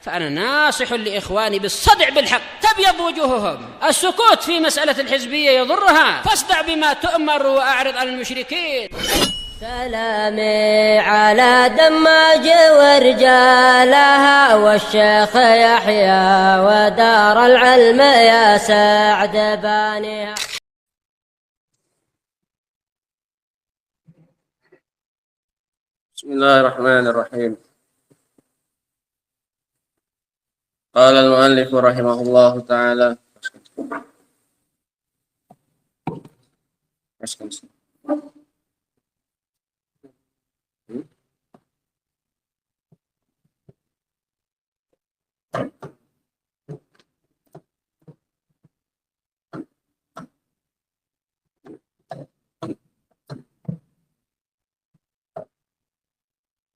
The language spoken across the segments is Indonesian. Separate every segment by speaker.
Speaker 1: فأنا ناصح لإخواني بالصدع بالحق تبيض وجوههم. السكوت في مسألة الحزبية يضرها، فاصدع بما تؤمر وأعرض عن المشركين.
Speaker 2: سلامي على دماج ورجالها والشيخ يحيى ودار العلم يا سعد بانيها.
Speaker 3: بسم الله الرحمن الرحيم. قال المؤلف رحمه الله تعالى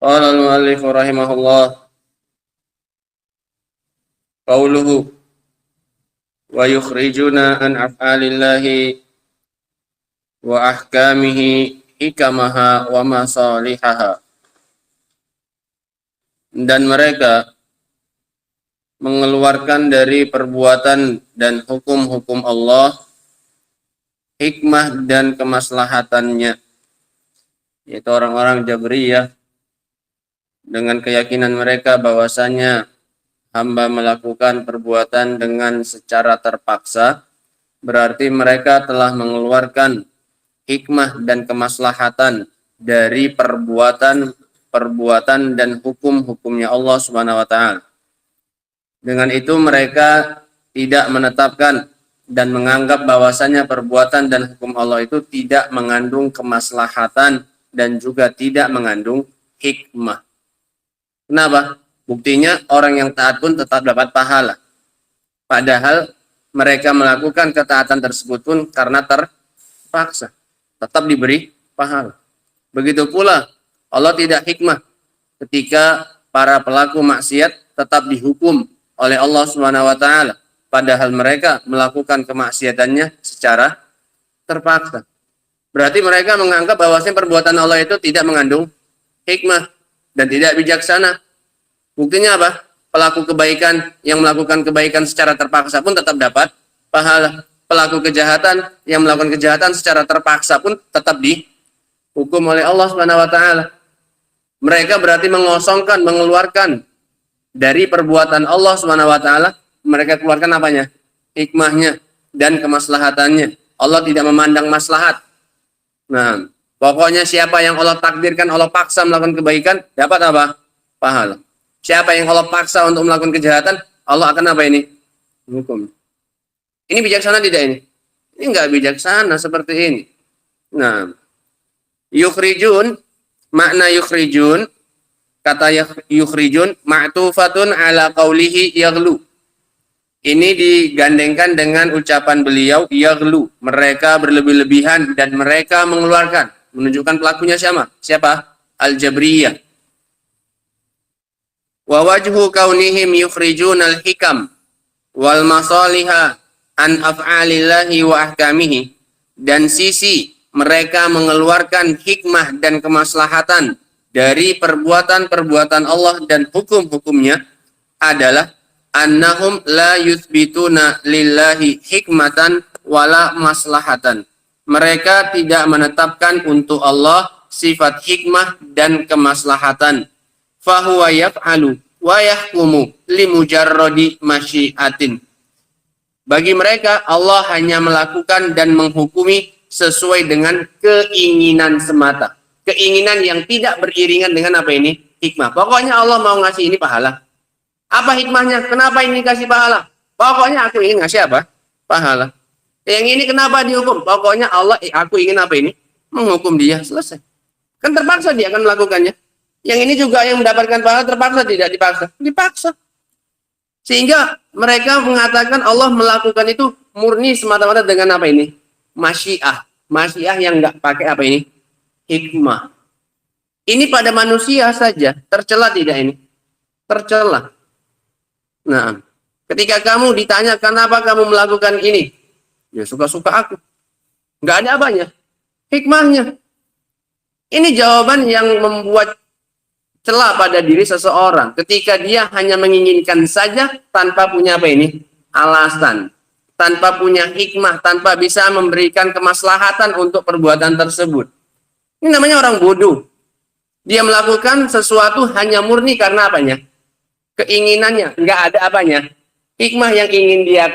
Speaker 3: قال المؤلف رحمه الله قوله ويخرجون عن أفعال الله وأحكامه حكمها ومصالحها, dan mereka mengeluarkan dari perbuatan dan hukum-hukum Allah, hikmah dan kemaslahatannya, yaitu orang-orang Jabriyah, dengan keyakinan mereka bahwasanya hamba melakukan perbuatan dengan secara terpaksa, berarti mereka telah mengeluarkan hikmah dan kemaslahatan dari perbuatan dan hukum-hukumnya Allah Subhanahu wa taala. Dengan itu mereka tidak menetapkan dan menganggap bahwasanya perbuatan dan hukum Allah itu tidak mengandung kemaslahatan dan juga tidak mengandung hikmah. Kenapa? Buktinya orang yang taat pun tetap dapat pahala. Padahal mereka melakukan ketaatan tersebut pun karena terpaksa. Tetap diberi pahala. Begitu pula Allah tidak hikmah ketika para pelaku maksiat tetap dihukum oleh Allah Subhanahu wa taala. Padahal mereka melakukan kemaksiatannya secara terpaksa. Berarti mereka menganggap bahwasanya perbuatan Allah itu tidak mengandung hikmah dan tidak bijaksana. Buktinya apa? Pelaku kebaikan yang melakukan kebaikan secara terpaksa pun tetap dapat pahala. Pelaku kejahatan yang melakukan kejahatan secara terpaksa pun tetap dihukum oleh Allah Subhanahu wa taala. Mereka berarti mengosongkan, mengeluarkan dari perbuatan Allah Subhanahu wa taala, mereka keluarkan apanya? Hikmahnya dan kemaslahatannya. Allah tidak memandang maslahat. Nah, pokoknya siapa yang Allah takdirkan, Allah paksa melakukan kebaikan, dapat apa? Pahala. Siapa yang Allah paksa untuk melakukan kejahatan, Allah akan apa ini? Hukum. Ini bijaksana tidak ini? Ini enggak bijaksana seperti ini. Nah, yukhrijun, makna yukhrijun, kata yukhrijun, ma'tufatun ala qawlihi yaghlu. Ini digandengkan dengan ucapan beliau, yaghlu. Mereka berlebih-lebihan dan mereka mengeluarkan. Menunjukkan pelakunya siapa? Siapa? Al-Jabriyah. Wa wajhu kaunihim yukhrijunal hikam wal masaliha an af'alillahi wa ahkamihi, dan sisi mereka mengeluarkan hikmah dan kemaslahatan dari perbuatan-perbuatan Allah dan hukum-hukumnya adalah annahum la yuthbituna lillahi hikmatan wala maslahatan. Mereka tidak menetapkan untuk Allah sifat hikmah dan kemaslahatan. Fahuwa yaf'alu wa yahkumu limujarrodi masyiatin. Bagi mereka Allah hanya melakukan dan menghukumi sesuai dengan keinginan semata. Keinginan yang tidak beriringan dengan apa ini? Hikmah. Pokoknya Allah mau ngasih ini pahala. Apa hikmahnya? Kenapa ini kasih pahala? Pokoknya aku ingin ngasih apa? Pahala. Yang ini kenapa dihukum? Pokoknya Allah, aku ingin apa ini? Menghukum dia. Selesai. Kan terpaksa dia akan melakukannya. Yang ini juga yang mendapatkan pahala terpaksa, tidak dipaksa? Dipaksa. Sehingga mereka mengatakan Allah melakukan itu murni semata-mata dengan apa ini? Masyiah. Masyiah yang nggak pakai apa ini? Hikmah. Ini pada manusia saja. Tercela tidak ini? Tercela. Nah, ketika kamu ditanya kenapa kamu melakukan ini? Ya suka-suka aku. Nggak ada apanya? Hikmahnya. Ini jawaban yang membuat celah pada diri seseorang ketika dia hanya menginginkan saja tanpa punya apa ini? Alasan, tanpa punya hikmah, tanpa bisa memberikan kemaslahatan untuk perbuatan tersebut. Ini namanya orang bodoh. Dia melakukan sesuatu hanya murni karena apanya? Keinginannya, nggak ada apanya? Hikmah yang ingin dia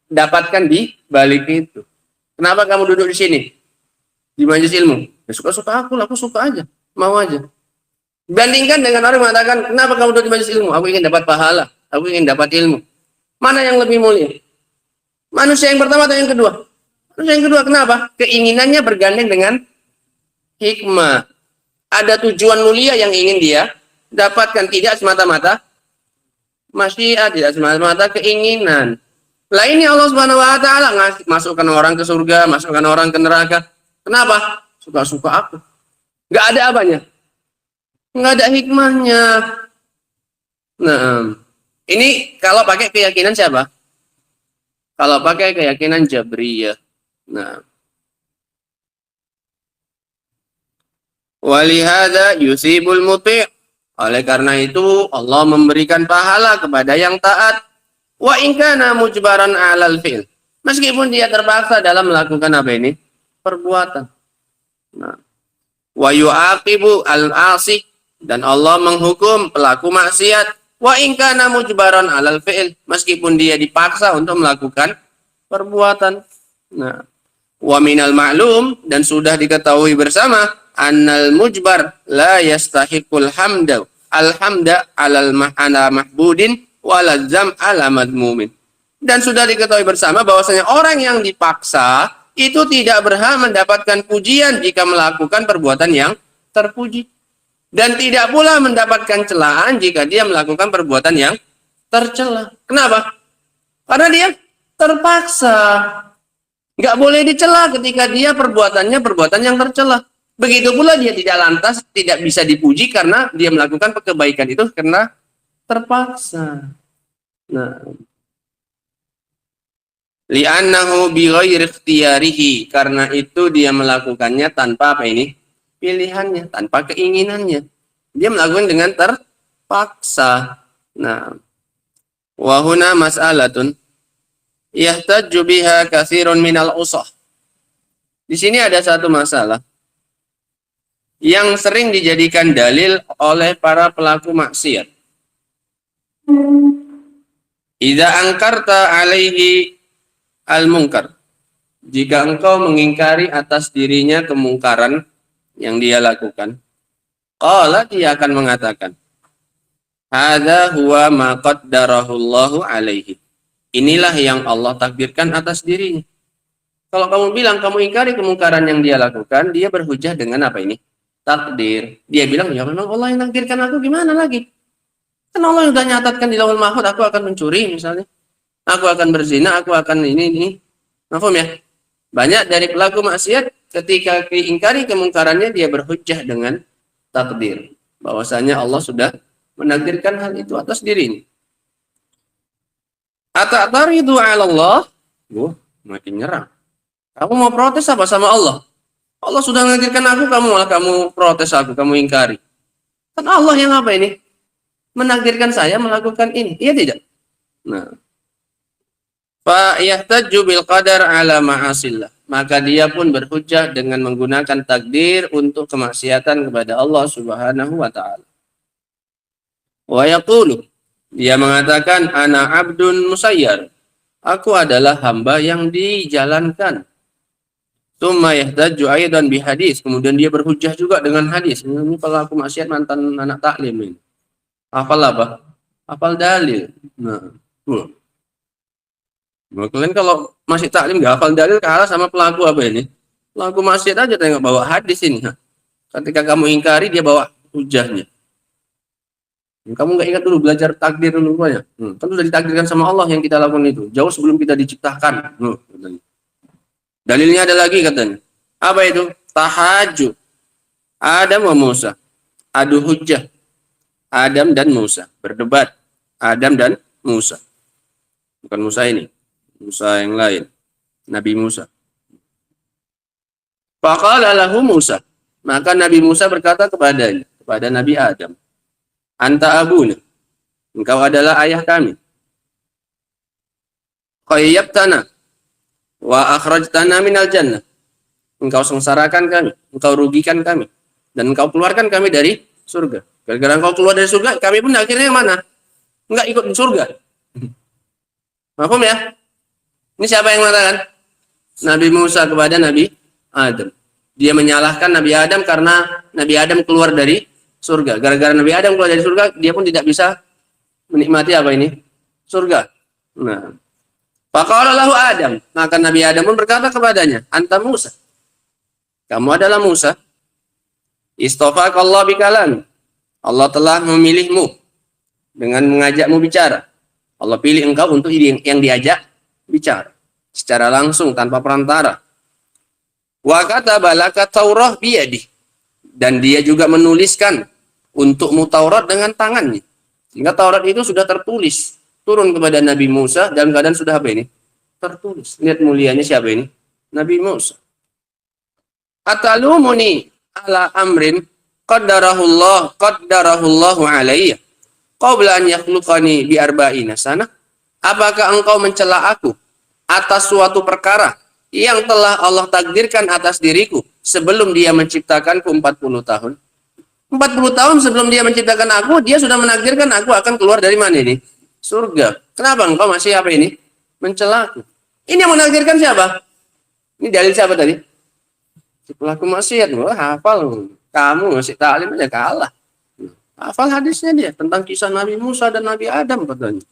Speaker 3: dapatkan di balik itu. Kenapa kamu duduk di sini? Di majelis ilmu? Ya suka-suka aku suka aja, mau aja. Bandingkan dengan orang yang mengatakan, kenapa kamu duduk di majelis ilmu? Aku ingin dapat pahala, aku ingin dapat ilmu. Mana yang lebih mulia? Manusia yang pertama atau yang kedua? Manusia yang kedua, kenapa? Keinginannya bergandeng dengan hikmah. Ada tujuan mulia yang ingin dia dapatkan, tidak semata-mata masyiat, tidak semata-mata keinginan. Lah ini Allah Subhanahu wa taala masukkan orang ke surga, masukkan orang ke neraka. Kenapa? Suka-suka aku. Enggak ada apanya? Enggak ada hikmahnya. Nah, ini kalau pakai keyakinan siapa? Kalau pakai keyakinan Jabriyah. Nah, walihada yusibul muti'. Oleh karena itu Allah memberikan pahala kepada yang taat. Wa in kana mujbaran 'alal fi'l. Meskipun dia terpaksa dalam melakukan apa ini? Perbuatan. Nah, wa yu'aqibu al-'asi, dan Allah menghukum pelaku maksiat. Wa in kana mujbaran 'alal fi'l, meskipun dia dipaksa untuk melakukan perbuatan. Nah, wa minal ma'lum, dan sudah diketahui bersama, annal mujbar la yastahiqul hamda alhamda alal ma'ana mahbudin walazam ala madmumin. Dan sudah diketahui bersama bahwasanya orang yang dipaksa itu tidak berhak mendapatkan pujian jika melakukan perbuatan yang terpuji, dan tidak pula mendapatkan celaan jika dia melakukan perbuatan yang tercela. Kenapa? Karena dia terpaksa. Nggak boleh dicela ketika dia perbuatannya perbuatan yang tercela. Begitu pula dia tidak lantas tidak bisa dipuji karena dia melakukan kebaikan itu karena terpaksa. Nah, li'annahu bighairi ikhtiyarihi, karena itu dia melakukannya tanpa apa ini? Pilihannya, tanpa keinginannya. Dia melakukan dengan terpaksa. Nah, wa huna mas'alatun yahtaju biha katsirun minal usah. Di sini ada satu masalah yang sering dijadikan dalil oleh para pelaku maksiat. Idza angkarta alaihi al-munkar. Jika engkau mengingkari atas dirinya kemungkaran yang dia lakukan, qala, dia akan mengatakan, hadza huwa ma qaddarahu Allahu alaihi. Inilah yang Allah takdirkan atas dirinya. Kalau kamu bilang kamu ingkari kemungkaran yang dia lakukan, dia berhujah dengan apa ini? Takdir. Dia bilang, ya memang Allah yang takdirkan aku, gimana lagi? Kan Allah sudah nyatatkan di Lauhul Mahfuz, aku akan mencuri misalnya. Aku akan berzina, aku akan ini. Mahfum ya? Banyak dari pelaku maksiat ketika diingkari kemungkarannya, dia berhujjah dengan takdir. Bahwasanya Allah sudah menakdirkan hal itu atas dirinya. Ata'taridu 'ala Allah? Makin nyerang. Kamu mau protes apa sama Allah? Allah sudah menakdirkan aku, kamu malah kamu protes aku, kamu ingkari. Kan Allah yang apa ini? Menakdirkan saya melakukan ini. Iya tidak? Nah, fa yahtaju bil qadar ala ma'asillah. Maka dia pun berhujjah dengan menggunakan takdir untuk kemaksiatan kepada Allah Subhanahu wa taala. Wa yaqulu, dia mengatakan, ana abdun musayyar. Aku adalah hamba yang dijalankan. Tsumma yahtaju aidan bi hadis. Kemudian dia berhujjah juga dengan hadis. Ini kalau aku maksiat mantan anak taklim ini. Hafal apa? Hafal dalil. Nah, kalian kalau masih taklim nggak hafal dalil, kalah sama pelaku apa ini? Pelaku maksiat aja tengok bawa hadis ini. Ketika kamu ingkari, dia bawa hujahnya. Kamu nggak ingat dulu belajar takdir dulu ya? Kan sudah ditakdirkan sama Allah yang kita lakukan itu. Jauh sebelum kita diciptakan. Dalilnya ada lagi katanya. Apa itu? Tahajud Adam wa Musa. Adu hujjah. Adam dan Musa. Berdebat. Adam dan Musa. Bukan Musa ini. Musa yang lain. Nabi Musa. Faqala lahu Musa. Maka Nabi Musa berkata kepada Nabi Adam. anta abuna, engkau adalah ayah kami. Khayyabtana wa akhrajtana minal jannah, engkau sengsarakan kami, engkau rugikan kami, dan engkau keluarkan kami dari surga. Gara-gara engkau keluar dari surga, kami pun akhirnya mana? Enggak ikut di surga. Paham ya? Ini siapa yang mengatakan? Nabi Musa kepada Nabi Adam. Dia menyalahkan Nabi Adam karena Nabi Adam keluar dari surga. Gara-gara Nabi Adam keluar dari surga, dia pun tidak bisa menikmati apa ini? Surga. Nah, faqala lahu Adam, maka Nabi Adam pun berkata kepadanya, anta Musa, kamu adalah Musa. Istafaqallah bikalam, Allah telah memilihmu dengan mengajakmu bicara. Allah pilih engkau untuk yang diajak bicara secara langsung tanpa perantara. Wa kataba laka Taurah biyadi, dan dia juga menuliskan untukmu Taurat dengan tangannya. Sehingga Taurat itu sudah tertulis, turun kepada Nabi Musa dalam keadaan sudah apa ini? Tertulis. Lihat mulianya siapa ini? Nabi Musa. Atalumuni ala amrin qaddarahullahu alayya qabla an yakhluqani bi arba'ina sana. Apakah engkau mencela aku atas suatu perkara yang telah Allah takdirkan atas diriku sebelum dia menciptakanku 40 tahun? 40 tahun sebelum dia menciptakan aku, dia sudah menakdirkan aku akan keluar dari mana ini? Surga. Kenapa engkau masih apa ini? Mencela aku. Ini yang menakdirkan siapa? Ini dalil siapa tadi? Si pelaku maksiat. Wah, hafal. Kamu masih taklim aja kalah. Hafal hadisnya dia tentang kisah Nabi Musa dan Nabi Adam katanya.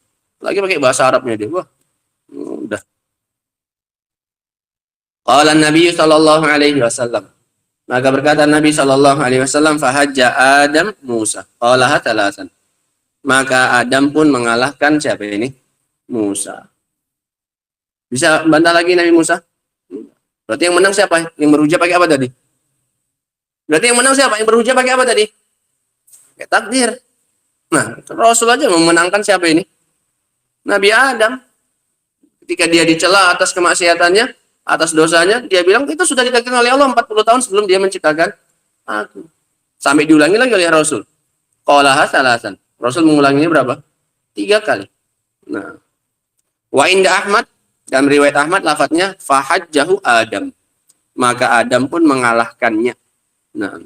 Speaker 3: Lagi pakai bahasa Arabnya dia. Wah, udah. Qala Nabi sallallahu alaihi wasallam. Maka berkata Nabi sallallahu alaihi wasallam, fahajja Adam Musa. Qala talasan. Maka Adam pun mengalahkan siapa ini? Musa. Bisa bantah lagi Nabi Musa? Berarti yang menang siapa? Yang berhujah pakai apa tadi? Berarti yang menang siapa? Yang berhujah pakai apa tadi? Pakai takdir. Nah, Rasul aja memenangkan siapa ini? Nabi Adam. Ketika dia dicela atas kemaksiatannya, atas dosanya, dia bilang itu sudah ditakdirkan oleh Allah 40 tahun sebelum dia menciptakan aku. Sampai diulangi lagi oleh Rasul. Qalaha salasan. Rasul mengulanginya berapa? 3 kali. Nah, wa inda Ahmad, dalam riwayat Ahmad lafadznya fahajjahu Adam. Maka Adam pun mengalahkannya. Nah,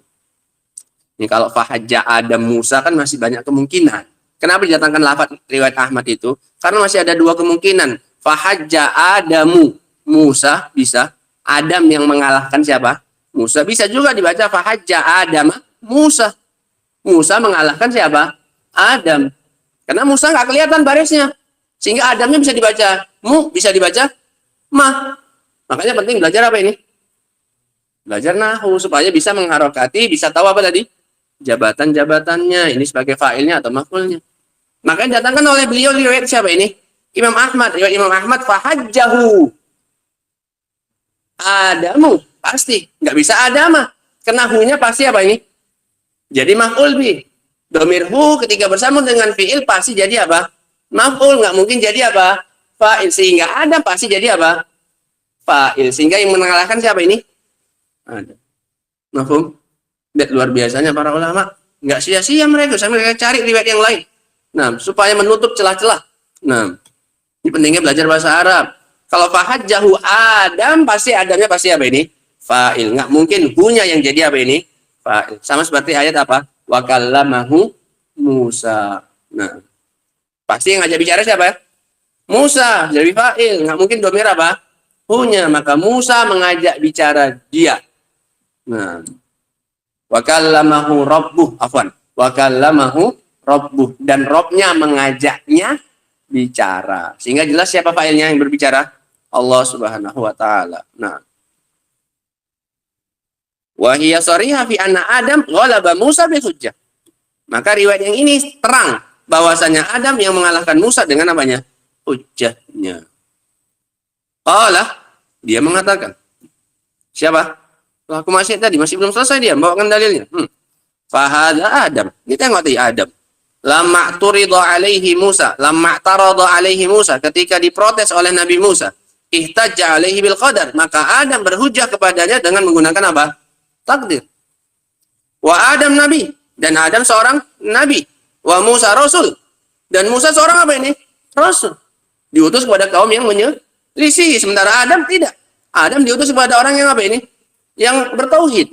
Speaker 3: ini kalau fahajja Adam Musa kan masih banyak kemungkinan. Kenapa didatangkan lafadz riwayat Ahmad itu? Karena masih ada 2 kemungkinan. Fahajja Adamu Musa bisa. Adam yang mengalahkan siapa? Musa. Bisa juga dibaca fahajja Adam Musa. Musa mengalahkan siapa? Adam. Karena Musa nggak kelihatan barisnya. Sehingga Adamnya bisa dibaca mu, bisa dibaca ma. Makanya penting belajar apa ini? Belajar nahu supaya bisa mengharokati, bisa tahu apa tadi? Jabatan-jabatannya. Ini sebagai fa'ilnya atau maf'ulnya. Makanya datangkan oleh beliau riwayat siapa ini? Imam Ahmad. Riwayat Imam Ahmad fahajjahu Adamu. Pasti. Nggak bisa Adama. Kenahunya pasti apa ini? Jadi maf'ul bi. Domir hu ketika bersambung dengan fi'il pasti jadi apa? Maf'ul. Nggak mungkin jadi apa? Fa'il. Sehingga Adam pasti jadi apa? Fa'il. Sehingga yang mengalahkan siapa ini? Adam. Mafhum? Lihat luar biasanya para ulama. Nggak sia-sia mereka. Sampai mereka cari riwayat yang lain. Nah, supaya menutup celah-celah. Nah, ini pentingnya belajar bahasa Arab. Kalau fahajjahu Adam, pasti Adamnya pasti apa ini? Fa'il. Nggak mungkin hunya yang jadi apa ini? Fa'il. Sama seperti ayat apa? Wa kallamahu Musa. Nah, pasti yang ngajak bicara siapa? Musa. Jadi fa'il. Nggak mungkin domir apa? Hunya. Maka Musa mengajak bicara dia. Nah, wa kallamahu rabbuh. Afwan. Wa kallamahu rabbuh. Dan Robnya mengajaknya bicara. Sehingga jelas siapa fa'ilnya yang berbicara? Allah Subhanahu wa taala. Nah, wa hiya shariha fi anna Adam ghalaba Musa bi hujjah. Maka riwayat yang ini terang bahwasanya Adam yang mengalahkan Musa dengan apanya? Hujjahnya. Qala, dia mengatakan. Siapa? Pelaku maksiat tadi masih belum selesai dia membawakan dalilnya. Fa hadza Adam. Ini tengok tadi Adam. Lamma turida alaihi Musa, lamma tarada alaihi Musa, ketika diprotes oleh Nabi Musa, ihtajja alaihi bil qadar, maka Adam berhujjah kepadanya dengan menggunakan apa? Takdir. Wa Adam nabi, dan Adam seorang nabi. Wa Musa rasul. Dan Musa seorang apa ini? Rasul. Diutus kepada kaum yang menyelisih. Sementara Adam tidak. Adam diutus kepada orang yang apa ini? Yang bertauhid.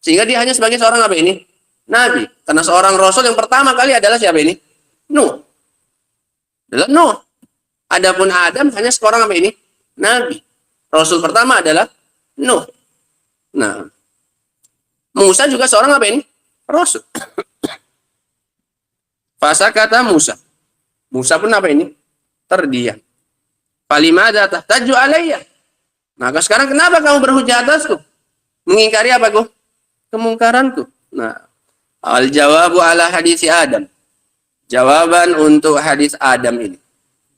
Speaker 3: Sehingga dia hanya sebagai seorang apa ini? Nabi. Karena seorang rasul yang pertama kali adalah siapa ini? Nuh. Adalah Nuh. Adapun Adam hanya seorang apa ini? Nabi. Rasul pertama adalah Nuh. Nah, Musa juga seorang apa ini? Rasul. Fasa kata Musa. Musa pun apa ini? Terdiam. Falimada tahtaju alayya. Maka sekarang kenapa kamu berhujah atasku? Mengingkari apa ku? Kemungkaranku. Nah, al jawabu ala hadis Adam. Jawaban untuk hadis Adam ini.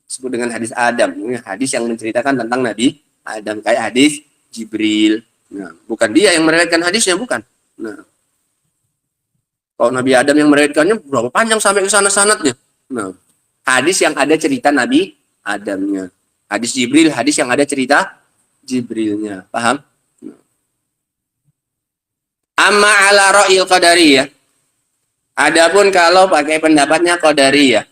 Speaker 3: Disebut dengan hadis Adam. Ini hadis yang menceritakan tentang Nabi Adam. Kayak hadis Jibril. Nah, bukan dia yang meriwayatkan hadisnya, bukan. Nah, kalau Nabi Adam yang meriwayatkannya berapa panjang sampai ke sana sanadnya. Nah, hadis yang ada cerita Nabi Adamnya. Hadis Jibril, hadis yang ada cerita Jibrilnya. Paham? Nah. Amma ala ra'il qadariyah. Adapun kalau pakai pendapatnya qadariyah.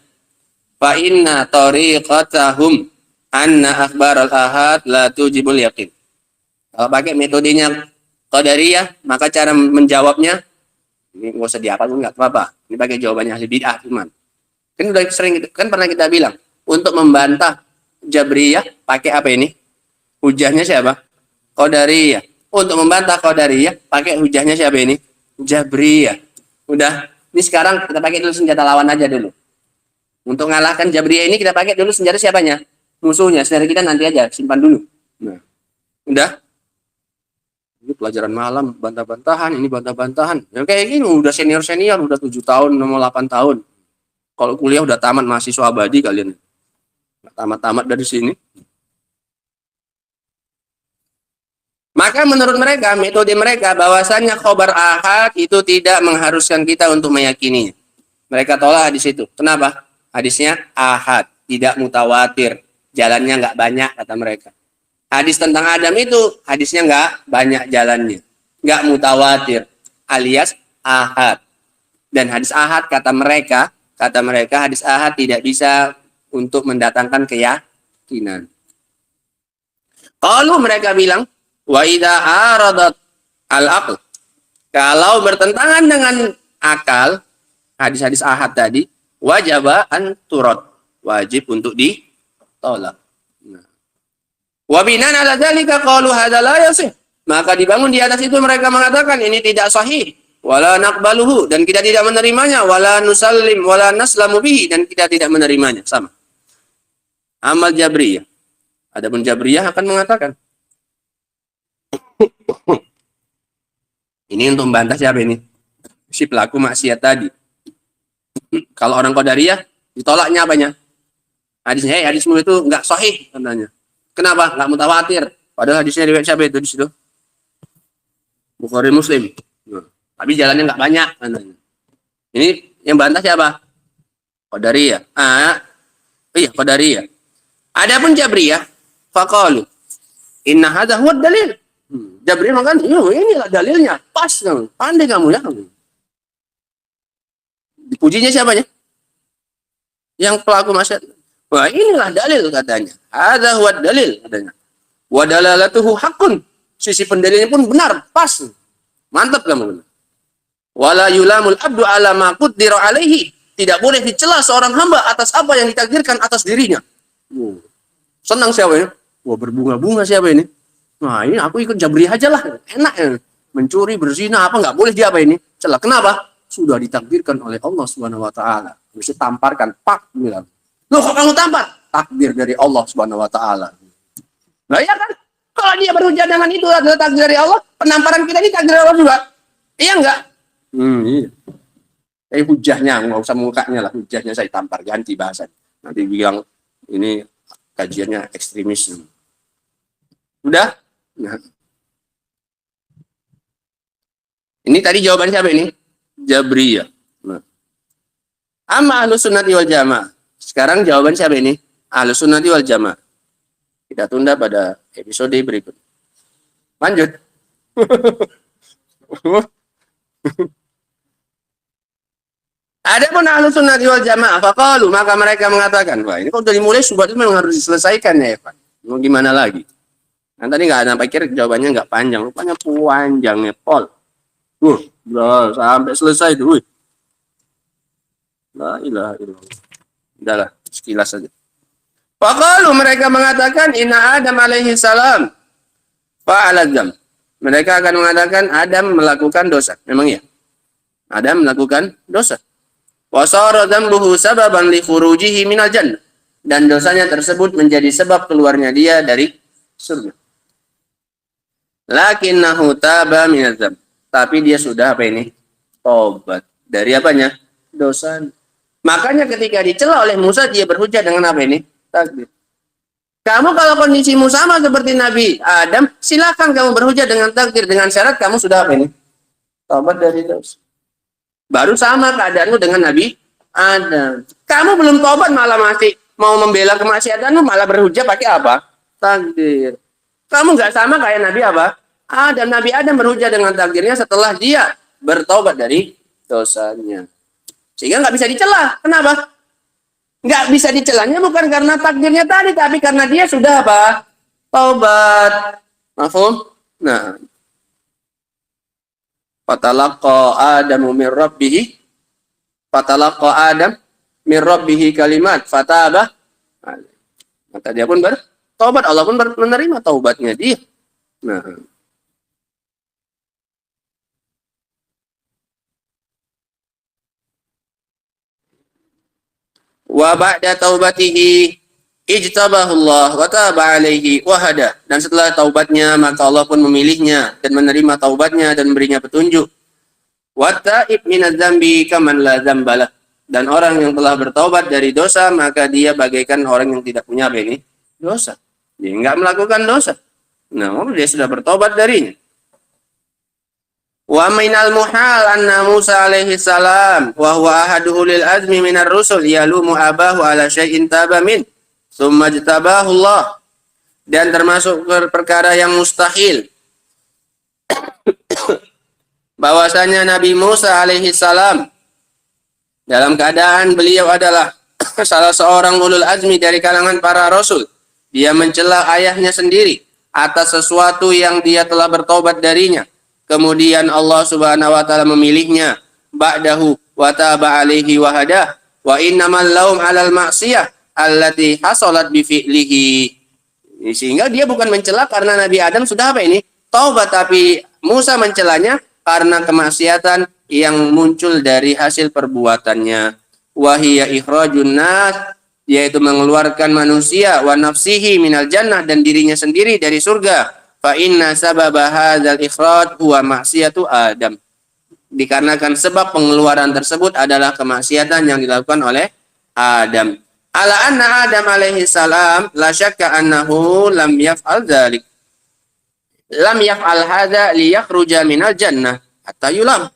Speaker 3: Fa inna tariqatahum anna akhbar al-ahad la tujibul yaqin. Kalau pakai metodenya qadariyah, maka cara menjawabnya ini nggak usah dihafal, nggak apa-apa. Ini pakai jawabannya ahli bid'ah, cuman. Kan udah sering, kan pernah kita bilang untuk membantah Jabriyah pakai apa ini? Hujahnya siapa? Qadariyah. Untuk membantah Qadariyah pakai hujahnya siapa ini? Jabriyah. Udah. Ini sekarang kita pakai dulu senjata lawan aja dulu. Untuk mengalahkan Jabriyah ini kita pakai dulu senjata siapanya? Musuhnya. Senjata kita nanti aja, simpan dulu. Nah. Udah. Ini pelajaran malam, bantah-bantahan, ini bantah-bantahan. Yang kayak gini udah senior-senior, udah 7 tahun, nomor 8 tahun. Kalau kuliah udah tamat, mahasiswa abadi kalian. Tamat-tamat dari sini. Maka menurut mereka, metode mereka, bahwasannya khobar ahad itu tidak mengharuskan kita untuk meyakininya. Mereka tolak hadis itu. Kenapa? Hadisnya ahad, tidak mutawatir. Jalannya nggak banyak, kata mereka. Hadis tentang Adam itu hadisnya nggak banyak jalannya, nggak mutawatir, alias ahad. Dan hadis ahad kata mereka hadis ahad tidak bisa untuk mendatangkan keyakinan. Kalau mereka bilang wa idza aradat al-aql, kalau bertentangan dengan akal, hadis-hadis ahad tadi wajib an turad, wajib untuk ditolak. Wa binan ala dzalika qalu hadza la yasih. Maka dibangun di atas itu mereka mengatakan ini tidak sahih, wala naqbaluhu, dan kita tidak menerimanya, wala nusallim wala naslamu bihi, dan kita tidak menerimanya. Sama. Amal Jabriyah. Adapun Jabriyah akan mengatakan ini untuk membantah siapa ini? Si pelaku maksiat tadi. Kalau orang Qadariyah ditolaknya apanya? Hadisnya, hadismu itu enggak sahih katanya. Kenapa? Nggak mutawatir. Padahal hadisnya riwayat siapa itu di situ? Bukhari Muslim. Nah, tapi jalannya nggak banyak. Ini yang bantah siapa? Qadariyah. Iya, Qadariyah. Adapun Jabriyah, faqalu inna hadza huwa dalil. Jabriyah makan, inilah dalilnya. Pas kamu. Pandai kamu ya. Dipujinya siapanya? Yang pelaku maksiat. Wah, inilah dalil katanya. Hadza huwa dalil katanya. Wa dalalatuhu haqqun. Sisi pendalilannya pun benar, pas. Mantap kamu. Wala yulamul abdu ala ma qaddara alaihi. Tidak boleh dicela seorang hamba atas apa yang ditakdirkan atas dirinya. Senang siapa ini? Wah, berbunga-bunga siapa ini? Nah, ini aku ikut Jabriyah aja lah. Enak ya. Mencuri, berzina, apa nggak boleh dia apa ini? Celah. Kenapa? Sudah ditakdirkan oleh Allah Subhanahu wa taala. Bisa tamparkan, pak bilang. Loh, kok kamu tampar? Takdir dari Allah Subhanahu wa taala. Nah, iya kan? Kalau dia berhujah dengan itu adalah takdir dari Allah, penamparan kita ini takdir dari Allah juga. Iya enggak? Iya. Hujahnya, nggak usah mukanya lah. Hujahnya saya tampar, ganti bahasa. Nanti bilang ini kajiannya ekstremis. Udah? Nah. Ini tadi jawaban siapa ini? Jabriyah. Nah. Amma ahlus sunnati wal jamaah. Sekarang jawaban siapa ini? Ahlus sunnati wal jamaah. Kita tunda pada episode berikut. Lanjut. Adapun ahlu sunnah wal jamaah, faqalu, maka mereka mengatakan, wah ini kalau udah dimulai subat itu memang harus diselesaikan ya Pak. Mau gimana lagi? Kan tadi nggak ada pikir jawabannya nggak panjang, rupanya panjang ya Pol. Sampai selesai tuh. La ilaha illallah. Udahlah, sekilas saja. Faqalu, mereka mengatakan, inna Adam alaihi salam fa'ala dzam. Mereka akan mengatakan Adam melakukan dosa. Memang ya? Adam melakukan dosa. Wa sara dzambuhu sababan li khurujihi minal jannah. Dan dosanya tersebut menjadi sebab keluarnya dia dari surga. Lakinnahu taba minadz dzam. Tapi dia sudah apa ini? Tobat. Dari apanya? Dosa. Makanya ketika dicela oleh Musa, dia berhujah dengan apa ini? Takdir. Kamu kalau kondisimu sama seperti Nabi Adam, silakan kamu berhujah dengan takdir, dengan syarat kamu sudah apa ini? Tobat dari dosa. Baru sama keadaanmu dengan Nabi Adam. Kamu belum tobat malah masih mau membela kemaksiatanmu, malah berhujah pakai apa? Takdir. Kamu nggak sama kayak Nabi apa? Adam. Nabi Adam berhujah dengan takdirnya setelah dia bertobat dari dosanya. Sehingga nggak bisa dicela. Kenapa? Nggak bisa dicelanya bukan karena takdirnya tadi, tapi karena dia sudah apa? Taubat. Mafhum? Nah. Fatalaqa Adamu min Rabbih. Fatalaqa Adam min Rabbih kalimat. Fataba. Maka dia pun bertobat. Allah pun menerima taubatnya dia. Nah. Wa ba'da taubatihi ijtabahullah wa taba alaihi wa hada. Dan setelah taubatnya maka Allah pun memilihnya dan menerima taubatnya dan memberinya petunjuk. Wa ta'ib minadz dzambi kaman la dzambalah. Dan orang yang telah bertaubat dari dosa maka dia bagaikan orang yang tidak punya apa ini? Dosa. Dia enggak melakukan dosa. Nah, dia sudah bertaubat darinya. Wa minal muhal anna Musa alaihi salam wa huwa ahadu ulil azmi minar rusul yalumu abahu ala syai'in taba min thumma jtabahu Allah. Dan termasuk perkara yang mustahil bahwasanya Nabi Musa alaihi salam dalam keadaan beliau adalah salah seorang ulul azmi dari kalangan para rasul, dia mencela ayahnya sendiri atas sesuatu yang dia telah bertobat darinya. Kemudian Allah Subhanahu wa taala memilihnya ba'dahu wa taba alaihi wa hada wa innamal laum 'alal ma'siyah allati hasalat bi fi'lihi. Sehingga dia bukan mencela karena Nabi Adam sudah apa ini? Taubat, tapi Musa mencelanya karena kemaksiatan yang muncul dari hasil perbuatannya. Wa hiya ikhrajun nas, yaitu mengeluarkan manusia wa nafsihi minal jannah, dan dirinya sendiri dari surga. Fa inna sababa hadzal ikhraj huwa maksiatu Adam. Dikarenakan sebab pengeluaran tersebut adalah kemaksiatan yang dilakukan oleh Adam. Ala anna Adam alaihi salam la syakka annahu lam yaf'al dzalik. Lam yaf'al hadza liyakhruja minal jannah hatta yulam.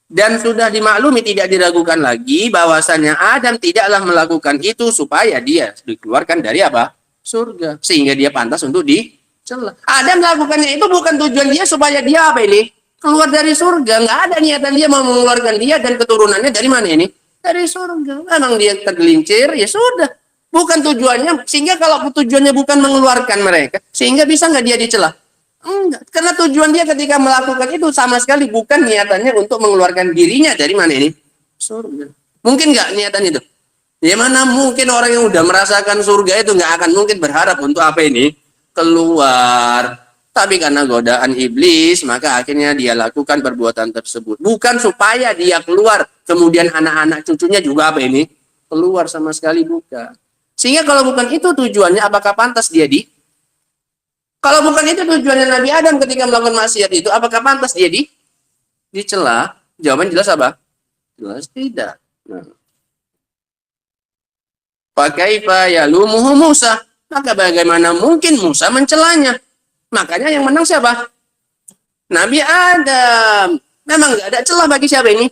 Speaker 3: Dan sudah dimaklumi, tidak diragukan lagi bahwasanya Adam tidaklah melakukan itu supaya dia dikeluarkan dari apa? Surga. Sehingga dia pantas untuk dicela. Adam melakukannya itu bukan tujuan dia supaya dia apa ini? Keluar dari surga. Nggak ada niatan dia mau mengeluarkan dia dan keturunannya dari mana ini? Dari surga. Memang dia tergelincir, ya sudah. Bukan tujuannya, sehingga kalau tujuannya bukan mengeluarkan mereka, sehingga bisa nggak dia dicela? Enggak. Karena tujuan dia ketika melakukan itu sama sekali bukan niatannya untuk mengeluarkan dirinya dari mana ini? Surga. Mungkin nggak niatan itu? Ya mana mungkin orang yang udah merasakan surga itu nggak akan mungkin berharap untuk apa ini? Keluar. Tapi karena godaan iblis, maka akhirnya dia lakukan perbuatan tersebut. Bukan supaya dia keluar, kemudian anak-anak cucunya juga apa ini? Keluar sama sekali, bukan. Sehingga kalau bukan itu tujuannya, apakah pantas dia Kalau bukan itu tujuannya Nabi Adam ketika melakukan maksiat itu, apakah pantas dia dicela? Jawaban jelas apa? Jelas tidak. Nah. Fakaifa yalumuhu Musa? Maka bagaimana mungkin Musa mencelanya? Makanya yang menang siapa? Nabi Adam. Memang nggak ada celah bagi siapa ini?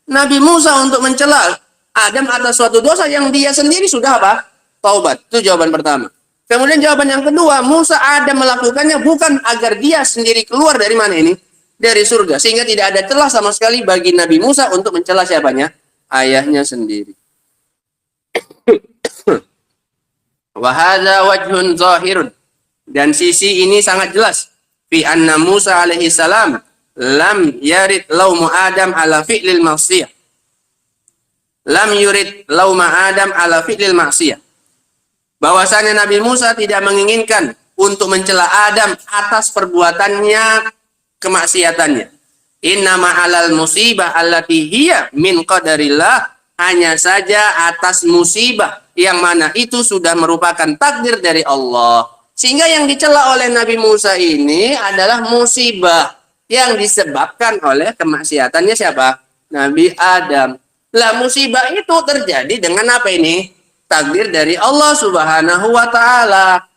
Speaker 3: Nabi Musa untuk mencela Adam atas suatu dosa yang dia sendiri sudah apa? Taubat. Itu jawaban pertama. Kemudian jawaban yang kedua, Musa Adam melakukannya bukan agar dia sendiri keluar dari mana ini? Dari surga. Sehingga tidak ada celah sama sekali bagi Nabi Musa untuk mencela siapanya? ayahnya sendiri. Wa hadza wajhun zahirun, dan sisi ini sangat jelas, fi anna Musa alaihi salam lam yarid laumu Adam ala fi'lil ma'siyah. Lam yurid lauma Adam ala fi'lil ma'siyah. Bahwasanya Nabi Musa tidak menginginkan untuk mencela Adam atas perbuatannya kemaksiatannya. Innama alal musibah allati hiya min qadarillah, hanya saja atas musibah yang mana itu sudah merupakan takdir dari Allah. Sehingga yang dicela oleh Nabi Musa ini adalah musibah yang disebabkan oleh kemaksiatannya siapa? Nabi Adam. Lah musibah itu terjadi dengan apa ini? Takdir dari Allah Subhanahu wa taala.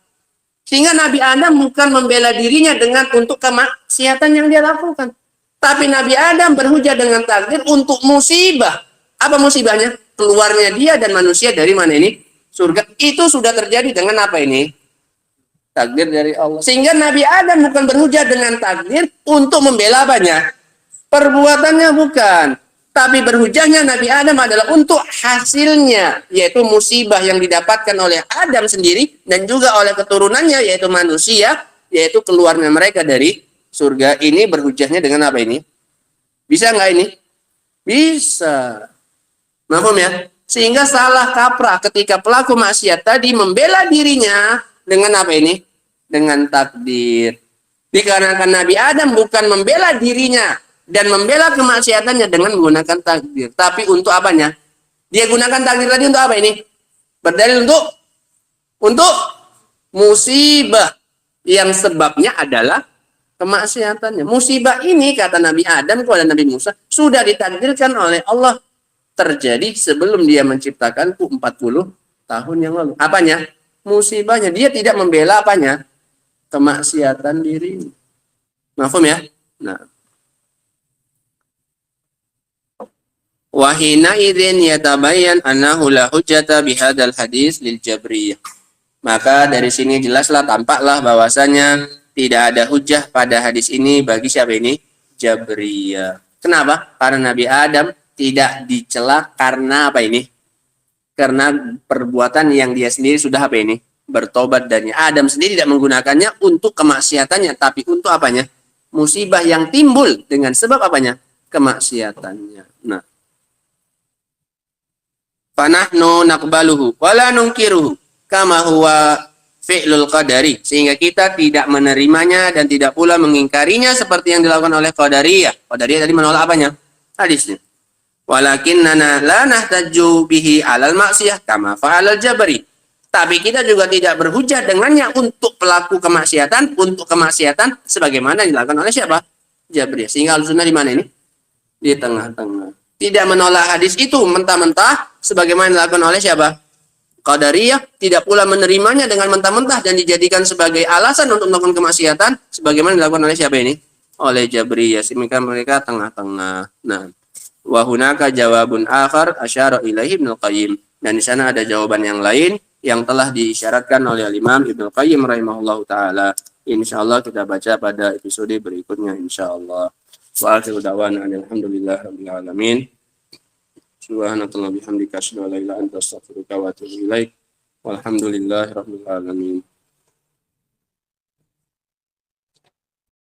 Speaker 3: Sehingga Nabi Adam bukan membela dirinya dengan untuk kemaksiatan yang dia lakukan. Tapi Nabi Adam berhujah dengan takdir untuk musibah. Apa musibahnya? Keluarnya dia dan manusia dari mana ini? Surga. Itu sudah terjadi dengan apa ini? Takdir dari Allah. Sehingga Nabi Adam bukan berhujah dengan takdir untuk membela apanya? Perbuatannya bukan. Tapi berhujahnya Nabi Adam adalah untuk hasilnya, yaitu musibah yang didapatkan oleh Adam sendiri dan juga oleh keturunannya, yaitu manusia, yaitu keluarnya mereka dari surga. Ini berhujahnya dengan apa ini? Bisa nggak ini? Bisa. Mahfum ya? Sehingga salah kaprah ketika pelaku maksiat tadi membela dirinya dengan apa ini? Dengan takdir. Dikarenakan Nabi Adam bukan membela dirinya dan membela kemaksiatannya dengan menggunakan takdir. Tapi untuk apanya? Dia gunakan takdir tadi untuk apa ini? Berdalil untuk musibah yang sebabnya adalah kemaksiatannya. Musibah ini kata Nabi Adam kepada Nabi Musa sudah ditakdirkan oleh Allah terjadi sebelum dia menciptakanku 40 tahun yang lalu. Apanya? Musibahnya. Dia tidak membela apanya? Kemaksiatan diri. Mahfum ya? Nah. Wahina idzin yatabayyan annahu la hujjata bihadzal hadis lil jabriyah. Maka dari sini jelaslah, tampaklah bahwasanya tidak ada hujjah pada hadis ini bagi siapa ini? Jabriyah. Kenapa? Karena Nabi Adam tidak dicela karena apa ini? Karena perbuatan yang dia sendiri sudah apa ini? Bertobat darinya. Adam sendiri tidak menggunakannya untuk kemaksiatannya, tapi untuk apanya? Musibah yang timbul dengan sebab apanya? Kemaksiatannya. Nah, fanahnu naqbaluhu wala nungkiruhu kama huwa fi'lul qadari, sehingga kita tidak menerimanya dan tidak pula mengingkarinya seperti yang dilakukan oleh qadariyah. Qadariyah tadi menolak apanya? Hadisnya. Walakinnana la nahtaju bihi 'alal ma'siyah kama fa'alal jabari. Tapi kita juga tidak berhujah dengannya untuk pelaku kemaksiatan, untuk kemaksiatan sebagaimana dilakukan oleh siapa? Jabriyah. Sehingga Ahlussunnah di mana ini? Di tengah-tengah. Tidak menolak hadis itu mentah-mentah sebagaimana dilakukan oleh siapa? Qadariyah. Tidak pula menerimanya dengan mentah-mentah dan dijadikan sebagai alasan untuk melakukan kemaksiatan sebagaimana dilakukan oleh siapa ini? Oleh Jabriyah. Sehingga mereka tengah-tengah. Nah, wa hunaka jawabun akhar asyara ilaihi Ibnu Qayyim. Dan di sana ada jawaban yang lain yang telah diisyaratkan oleh Imam Ibnu Qayyim rahimahullahu taala. Insyaallah kita baca pada episode berikutnya insyaallah. Wa akhiru da'wana alhamdulillahirabbil alamin. Subhanallahi bihamdika asyhadu an la ilaha illa anta astaghfiruka wa atubu ilaik. Walhamdulillahirabbil alamin.